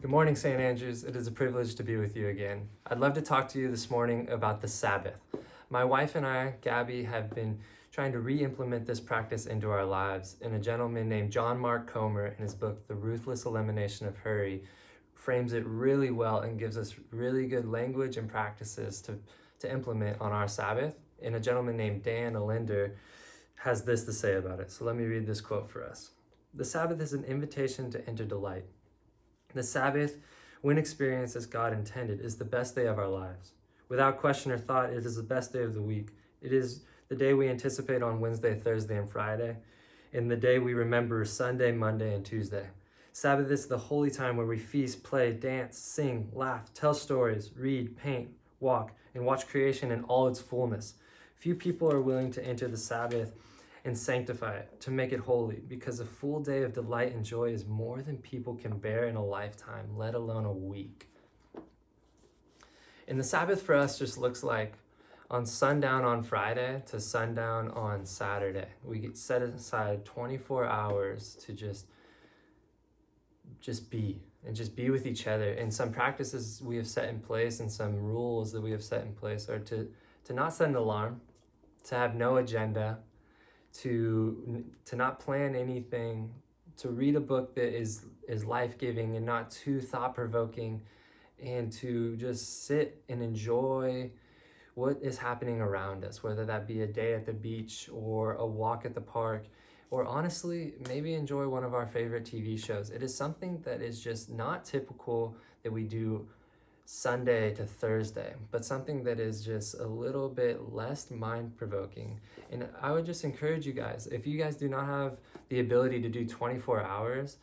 Good morning, St. Andrews. It is a privilege to be with you again. I'd love to talk to you this morning about the Sabbath. My wife and I, Gabby, have been trying to re-implement this practice into our lives, and a gentleman named John Mark Comer in his book, The Ruthless Elimination of Hurry, frames it really well and gives us really good language and practices to implement on our Sabbath. And a gentleman named Dan Allender has this to say about it. So let me read this quote for us. The Sabbath is an invitation to enter delight. The Sabbath, when experienced as God intended, is the best day of our lives. Without question or thought, it is the best day of the week. It is the day we anticipate on Wednesday, Thursday, and Friday, and the day we remember Sunday, Monday, and Tuesday. Sabbath is the holy time where we feast, play, dance, sing, laugh, tell stories, read, paint, walk, and watch creation in all its fullness. Few people are willing to enter the Sabbath and sanctify it, to make it holy, because a full day of delight and joy is more than people can bear in a lifetime, let alone a week. And the Sabbath for us just looks like on sundown on Friday to sundown on Saturday. We get set aside 24 hours to just be with each other. And some practices we have set in place and some rules that we have set in place are to not set an alarm, to have no agenda, to not plan anything, to read a book that is life-giving and not too thought-provoking, and to just sit and enjoy what is happening around us, whether that be a day at the beach or a walk at the park, or honestly, maybe enjoy one of our favorite TV shows. It is something that is just not typical that we do Sunday to Thursday, but something that is just a little bit less mind-provoking. And I would just encourage you guys, if you guys do not have the ability to do 24 hours,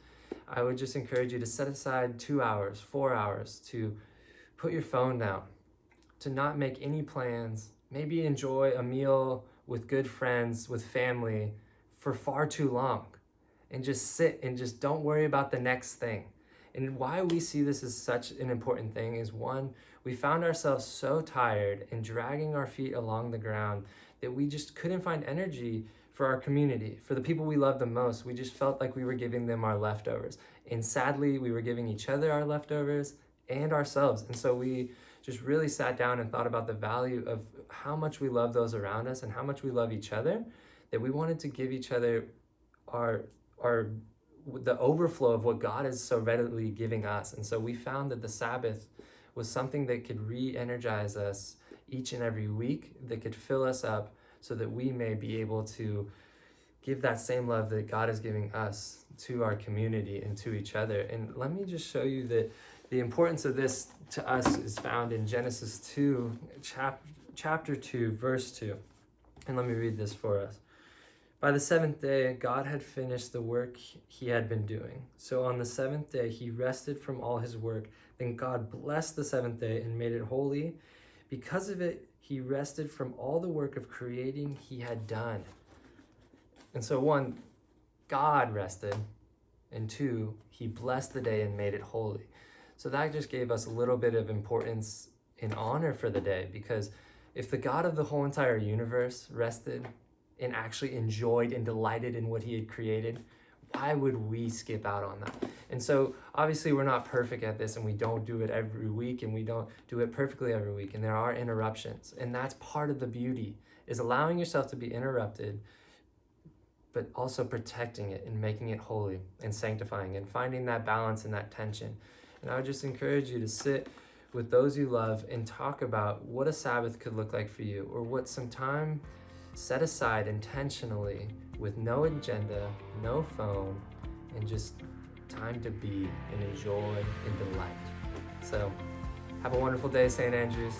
I would just encourage you to set aside 2 hours, 4 hours to put your phone down, to not make any plans, maybe enjoy a meal with good friends, with family for far too long, and just sit and just don't worry about the next thing. And why we see this as such an important thing is, one, we found ourselves so tired and dragging our feet along the ground that we just couldn't find energy for our community, for the people we love the most. We just felt like we were giving them our leftovers. And sadly, we were giving each other our leftovers and ourselves. And so we just really sat down and thought about the value of how much we love those around us and how much we love each other, that we wanted to give each other the overflow of what God is so readily giving us. And so we found that the Sabbath was something that could re-energize us each and every week, that could fill us up so that we may be able to give that same love that God is giving us to our community and to each other. And let me just show you that the importance of this to us is found in Genesis 2, chapter 2, verse 2. And let me read this for us. By the seventh day, God had finished the work he had been doing. So on the seventh day, he rested from all his work. Then God blessed the seventh day and made it holy. Because of it, he rested from all the work of creating he had done. And so one, God rested. And two, he blessed the day and made it holy. So that just gave us a little bit of importance and honor for the day, because if the God of the whole entire universe rested and actually enjoyed and delighted in what he had created, why would we skip out on that? And so obviously we're not perfect at this, and we don't do it every week, and we don't do it perfectly every week, and there are interruptions. And that's part of the beauty, is allowing yourself to be interrupted, but also protecting it and making it holy and sanctifying and finding that balance and that tension. And I would just encourage you to sit with those you love and talk about what a Sabbath could look like for you, or what some time set aside intentionally with no agenda, no phone, and just time to be and enjoy and delight. So have a wonderful day, St. Andrews.